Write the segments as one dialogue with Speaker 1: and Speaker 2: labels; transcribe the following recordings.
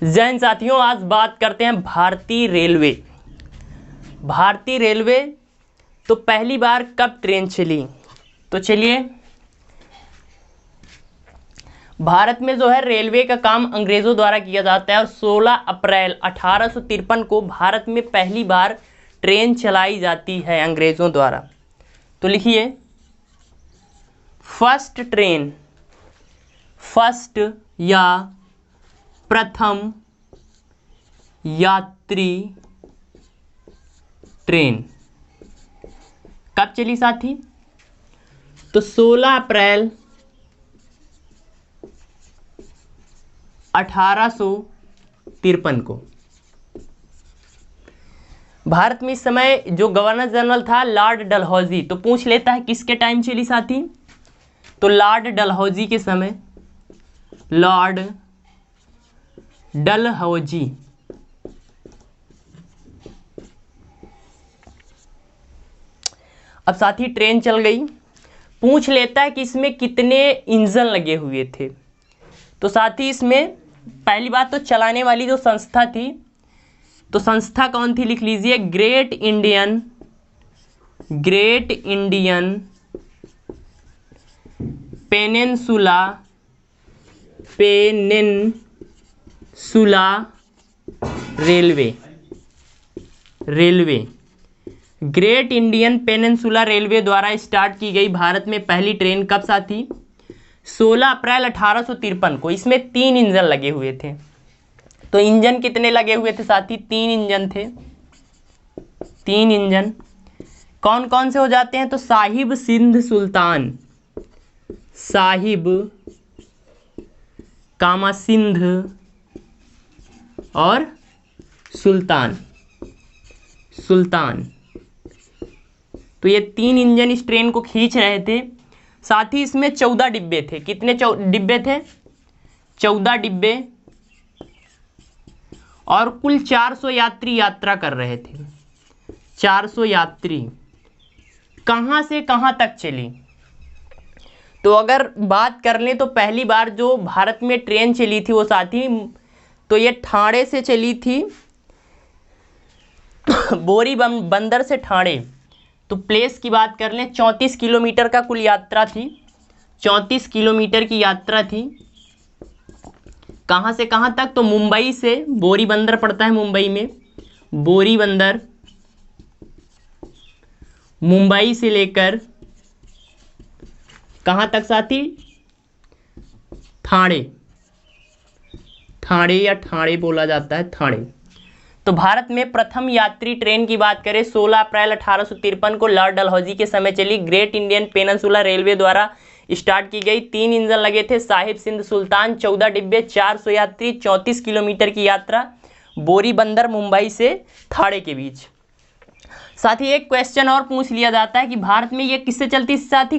Speaker 1: जैन साथियों, आज बात करते हैं भारतीय रेलवे। भारतीय रेलवे तो पहली बार कब ट्रेन चली? तो चलिए, भारत में जो है रेलवे का काम अंग्रेजों द्वारा किया जाता है और 16 अप्रैल 1853 को भारत में पहली बार ट्रेन चलाई जाती है अंग्रेजों द्वारा। तो लिखिए, फर्स्ट ट्रेन, फर्स्ट या प्रथम यात्री ट्रेन कब चली साथी? तो 16 अप्रैल 1853 को। भारत में इस समय जो गवर्नर जनरल था लॉर्ड डलहौजी, तो पूछ लेता है किसके टाइम चली साथी? तो लॉर्ड डलहौजी के समय, लॉर्ड डलहौजी। अब साथी ट्रेन चल गई, पूछ लेता है कि इसमें कितने इंजन लगे हुए थे। तो साथी इसमें पहली बात तो चलाने वाली जो संस्था थी, तो संस्था कौन थी? लिख लीजिए, great Indian peninsula railway great Indian peninsula railway द्वारा स्टार्ट की गई भारत में पहली ट्रेन कब साथी? 16 अप्रैल 1853 को। इसमें 3 इंजन लगे हुए थे। तो इंजन कितने लगे हुए थे साथी? 3 इंजन थे। 3 इंजन कौन कौन से हो जाते हैं? तो साहिब, सिंध, सुल्तान। साहिब कामा सिंध और सुल्तान। तो ये 3 इंजन इस ट्रेन को खींच रहे थे। साथ ही इसमें 14 डिब्बे थे। कितने डिब्बे थे? 14 डिब्बे, और कुल 400 यात्री यात्रा कर रहे थे। 400 यात्री कहाँ से कहाँ तक चली? तो अगर बात कर लें तो पहली बार जो भारत में ट्रेन चली थी वो साथी, तो ये ठाणे से चली थी, बोरी बंदर से ठाणे। तो प्लेस की बात कर लें, 34 किलोमीटर का कुल यात्रा थी। 34 किलोमीटर की यात्रा थी। कहाँ से कहाँ तक? तो मुंबई से, बोरी बंदर पड़ता है मुंबई में, बोरी बंदर, मुंबई से लेकर कहाँ तक साथी? ठाणे या ठाणे बोला जाता है, ठाणे। तो भारत में प्रथम यात्री ट्रेन की बात करें, 16 अप्रैल 1853 को लॉर्ड डलहौजी के समय चली। ग्रेट इंडियन पेनिनसुला रेलवे द्वारा स्टार्ट की गई। 3 इंजन लगे थे, साहिब, सिंध, सुल्तान। 14 डिब्बे, 400 यात्री, 34 किलोमीटर की यात्रा, बोरी बंदर मुंबई से ठाणे के बीच। साथ ही एक क्वेश्चन और पूछ लिया जाता है कि भारत में ये किससे चलती? साथ ही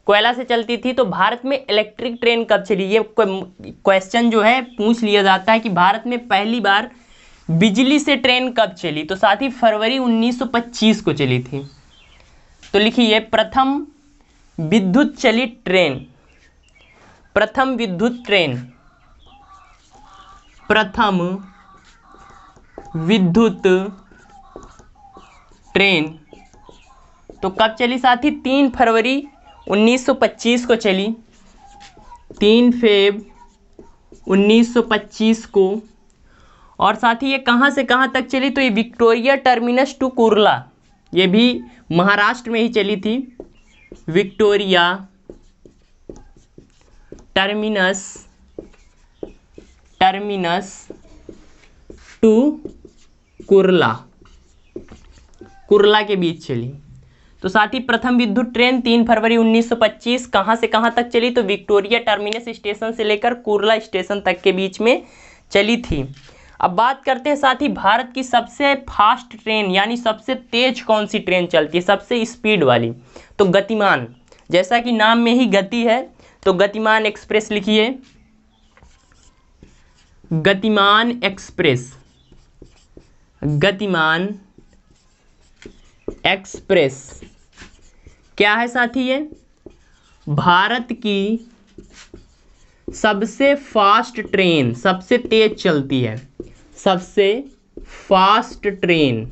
Speaker 1: कोयला से चलती थी। तो भारत में इलेक्ट्रिक ट्रेन कब चली? ये क्वेश्चन जो है पूछ लिया जाता है कि भारत में पहली बार बिजली से ट्रेन कब चली? तो साथ ही फरवरी 1925 को चली थी। तो लिखिए, प्रथम विद्युत चलित ट्रेन, प्रथम विद्युत ट्रेन तो कब चली साथी? 3 फरवरी 1925 को चली। 3 फेब 1925 को। और साथ ही ये कहाँ से कहाँ तक चली? तो ये विक्टोरिया टर्मिनस टू कुर्ला, ये भी महाराष्ट्र में ही चली थी। विक्टोरिया टर्मिनस टू कुर्ला के बीच चली। तो साथ ही प्रथम विद्युत ट्रेन 3 फरवरी 1925 कहाँ से कहाँ तक चली? तो विक्टोरिया टर्मिनस स्टेशन से लेकर कुर्ला स्टेशन तक के बीच में चली थी। अब बात करते हैं साथ ही भारत की सबसे फास्ट ट्रेन, यानी सबसे तेज कौन सी ट्रेन चलती है, सबसे स्पीड वाली? तो गतिमान, जैसा कि नाम में ही गति है, तो गतिमान एक्सप्रेस लिखिए, गतिमान एक्सप्रेस क्या है साथी? ये भारत की सबसे फास्ट ट्रेन, सबसे तेज चलती है, सबसे फास्ट ट्रेन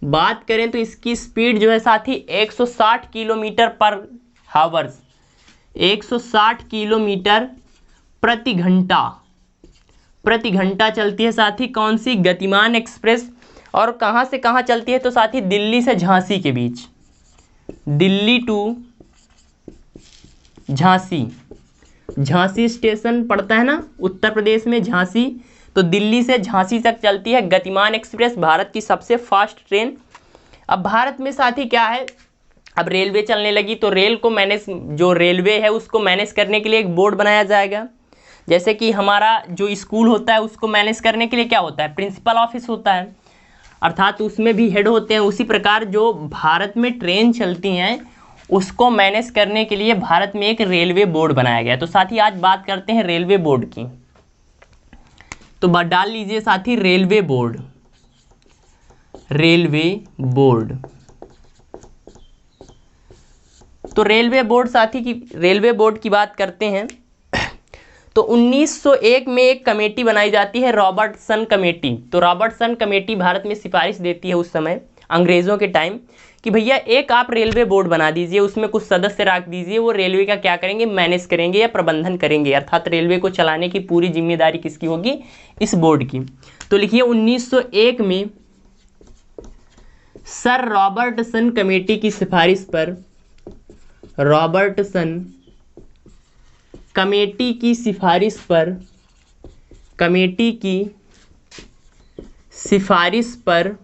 Speaker 1: बात करें तो इसकी स्पीड जो है साथी 160 किलोमीटर पर हावर्स, 160 किलोमीटर प्रति घंटा चलती है साथी। कौन सी? गतिमान एक्सप्रेस। और कहाँ से कहाँ चलती है? तो साथी दिल्ली से झांसी के बीच, दिल्ली टू झांसी, झांसी स्टेशन पड़ता है ना उत्तर प्रदेश में, झांसी। तो दिल्ली से झांसी तक चलती है गतिमान एक्सप्रेस, भारत की सबसे फास्ट ट्रेन। अब भारत में साथी क्या है, अब रेलवे चलने लगी तो रेल को मैनेज, जो रेलवे है उसको मैनेज करने के लिए एक बोर्ड बनाया जाएगा। जैसे कि हमारा जो स्कूल होता है उसको मैनेज करने के लिए क्या होता है? प्रिंसिपल ऑफिस होता है, अर्थात उसमें भी हेड होते हैं। उसी प्रकार जो भारत में ट्रेन चलती हैं उसको मैनेज करने के लिए भारत में एक रेलवे बोर्ड बनाया गया है। तो साथी आज बात करते हैं रेलवे बोर्ड की। तो डाल लीजिए साथी रेलवे बोर्ड, रेलवे बोर्ड। तो रेलवे बोर्ड साथी की, रेलवे बोर्ड की बात करते हैं तो 1901 में एक कमेटी बनाई जाती है, रॉबर्टसन कमेटी। तो रॉबर्टसन कमेटी भारत में सिफारिश देती है उस समय अंग्रेज़ों के टाइम कि भैया एक आप रेलवे बोर्ड बना दीजिए, उसमें कुछ सदस्य रख दीजिए, वो रेलवे का क्या करेंगे? मैनेज करेंगे या प्रबंधन करेंगे, अर्थात रेलवे को चलाने की पूरी जिम्मेदारी किसकी होगी? इस बोर्ड की। तो लिखिए 1901 में सर रॉबर्टसन कमेटी की सिफारिश पर, रॉबर्टसन कमेटी की सिफारिश पर, कमेटी की सिफारिश पर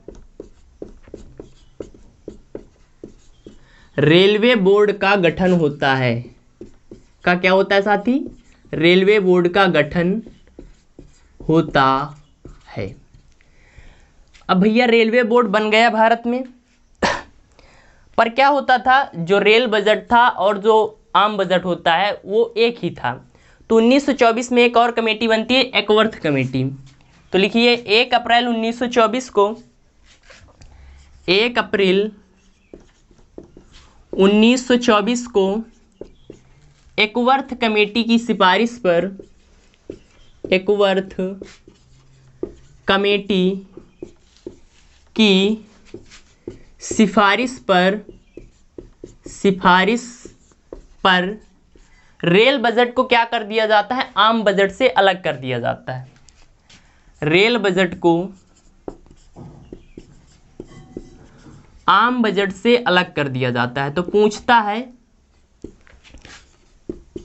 Speaker 1: रेलवे बोर्ड का गठन होता है। का क्या होता है साथी? रेलवे बोर्ड का गठन होता है। अब भैया रेलवे बोर्ड बन गया भारत में, पर क्या होता था, जो रेल बजट था और जो आम बजट होता है वो एक ही था। तो 1924 में एक और कमेटी बनती है, एकवर्थ कमेटी। तो लिखिए 1 अप्रैल 1924 को, 1 अप्रैल 1924 को एकवर्थ कमेटी की सिफारिश पर, एकवर्थ कमेटी की सिफारिश पर रेल बजट को क्या कर दिया जाता है? आम बजट से अलग कर दिया जाता है। रेल बजट को आम बजट से अलग कर दिया जाता है। तो पूछता है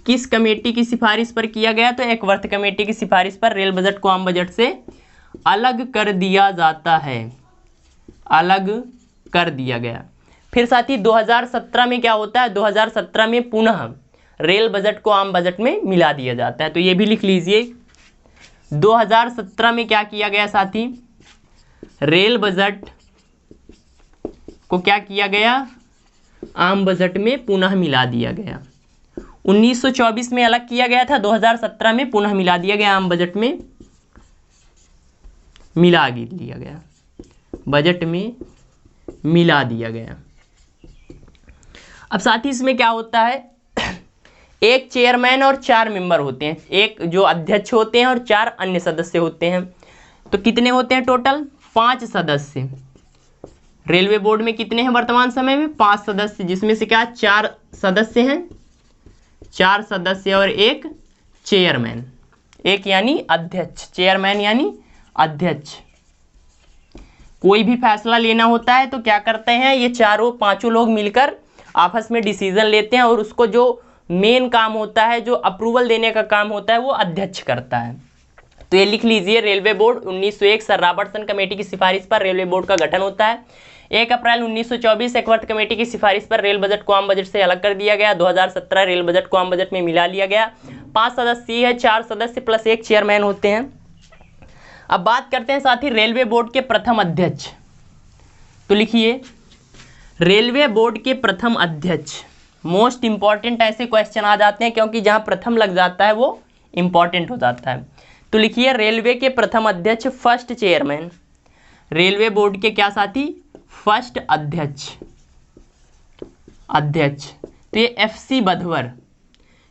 Speaker 1: किस कमेटी की सिफारिश पर किया गया? तो एकवर्थ कमेटी की सिफारिश पर रेल बजट को आम बजट से अलग कर दिया जाता है, अलग कर दिया गया। फिर साथी 2017 में क्या होता है? 2017 में पुनः रेल बजट को आम बजट में मिला दिया जाता है। तो ये भी लिख लीजिए 2017 में क्या किया गया साथी? रेल बजट को क्या किया गया? आम बजट में पुनः मिला दिया गया। 1924 में अलग किया गया था, 2017 में पुनः मिला दिया गया, आम बजट में मिला दिया गया, बजट में मिला दिया गया। अब साथ ही इसमें क्या होता है, एक चेयरमैन और 4 मेंबर होते हैं, एक जो अध्यक्ष होते हैं और 4 अन्य सदस्य होते हैं। तो कितने होते हैं टोटल? 5 सदस्य। रेलवे बोर्ड में कितने हैं वर्तमान समय में? 5 सदस्य, जिसमें से क्या 4 सदस्य हैं, 4 सदस्य और एक चेयरमैन, एक यानी अध्यक्ष, चेयरमैन यानी अध्यक्ष। कोई भी फैसला लेना होता है तो क्या करते हैं, ये चारों 5 लोग मिलकर आपस में डिसीजन लेते हैं, और उसको जो मेन काम होता है, जो अप्रूवल देने का काम होता है, वो अध्यक्ष करता है। तो ये लिख लीजिए, railway board 1901 sir Robertson committee की सिफारिश पर रेलवे बोर्ड का गठन होता है। 1 अप्रैल 1924 एकवर्थ कमेटी की सिफारिश पर रेल बजट को आम बजट से अलग कर दिया गया। 2017 रेल बजट को आम बजट में मिला लिया गया। 5 सदस्य है, 4 सदस्य प्लस एक चेयरमैन होते हैं। अब बात करते हैं साथ ही रेलवे बोर्ड के प्रथम अध्यक्ष। तो लिखिए रेलवे बोर्ड के प्रथम अध्यक्ष, मोस्ट इंपॉर्टेंट ऐसे क्वेश्चन आ जाते हैं क्योंकि जहां प्रथम लग जाता है वो इंपॉर्टेंट हो जाता है। तो लिखिए रेलवे के प्रथम अध्यक्ष, फर्स्ट चेयरमैन, रेलवे बोर्ड के क्या साथी, फर्स्ट अध्यक्ष, अध्यक्ष। तो ये FC बधवर,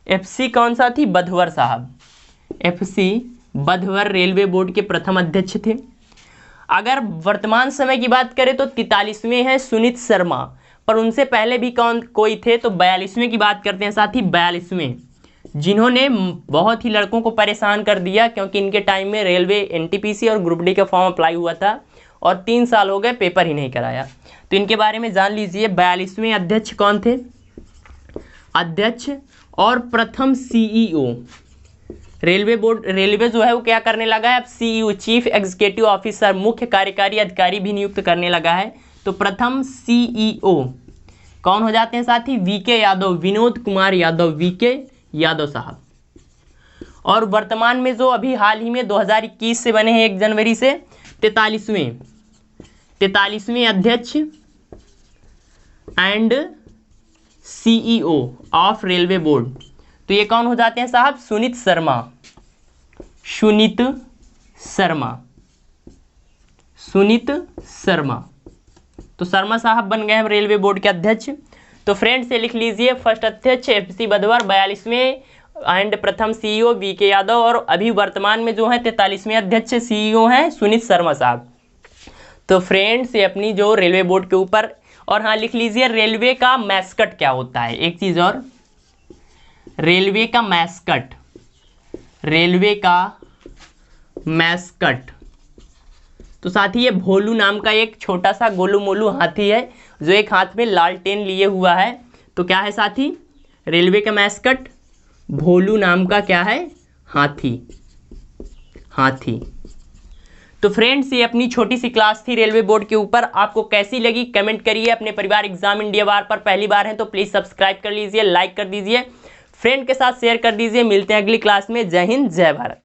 Speaker 1: FC कौन सा थी, बधवर साहब, FC बधवर रेलवे बोर्ड के प्रथम अध्यक्ष थे। अगर वर्तमान समय की बात करें तो 43वें हैं सुनीत शर्मा, पर उनसे पहले भी कोई थे, तो 42वें की बात करते हैं साथी, 42वें, जिन्होंने बहुत ही लड़कों को परेशान कर दिया, क्योंकि इनके टाइम में रेलवे NTPC और ग्रुप डी का फॉर्म अप्लाई हुआ था और 3 साल हो गए पेपर ही नहीं कराया। तो इनके बारे में जान लीजिए। 42वें अध्यक्ष कौन थे? अध्यक्ष और प्रथम CEO रेलवे बोर्ड, रेलवे जो है वो क्या करने लगा है अब, CEO चीफ एग्जीक्यूटिव ऑफिसर, मुख्य कार्यकारी अधिकारी भी नियुक्त करने लगा है। तो प्रथम CEO कौन हो जाते हैं साथी? VK यादव, विनोद कुमार यादव, VK यादव साहब। और वर्तमान में जो अभी हाल ही में 2021 से बने हैं 1 जनवरी से 43वें अध्यक्ष and CEO of railway board, तो ये कौन हो जाते हैं साहब? सुनीत शर्मा, सुनीत शर्मा, सुनीत शर्मा। तो शर्मा साहब बन गए हैं रेलवे बोर्ड के अध्यक्ष। तो फ्रेंड्स ये लिख लीजिए, फर्स्ट अध्यक्ष FC बधवर, 42वें एंड प्रथम CEO VK यादव, और अभी वर्तमान में जो है 43वें अध्यक्ष CEO हैं सुनीत शर्मा साहब। तो फ्रेंड्स ये अपनी जो रेलवे बोर्ड के ऊपर, और हाँ लिख लीजिए रेलवे का मैस्कट क्या होता है, एक चीज़ और, रेलवे का मैस्कट, रेलवे का मैस्कट। तो साथी ये भोलू नाम का एक छोटा सा गोलू मोलू हाथी है, जो एक हाथ में लालटेन लिए हुआ है। तो क्या है साथी? रेलवे का मैस्कट भोलू नाम का क्या है? हाथी, हाथी। तो फ्रेंड्स ये अपनी छोटी सी क्लास थी रेलवे बोर्ड के ऊपर। आपको कैसी लगी कमेंट करिए। अपने परिवार एग्जाम इंडिया वार पर पहली बार हैं तो प्लीज़ सब्सक्राइब कर लीजिए, लाइक कर दीजिए, फ्रेंड के साथ शेयर कर दीजिए। मिलते हैं अगली क्लास में। जय हिंद, जय भारत।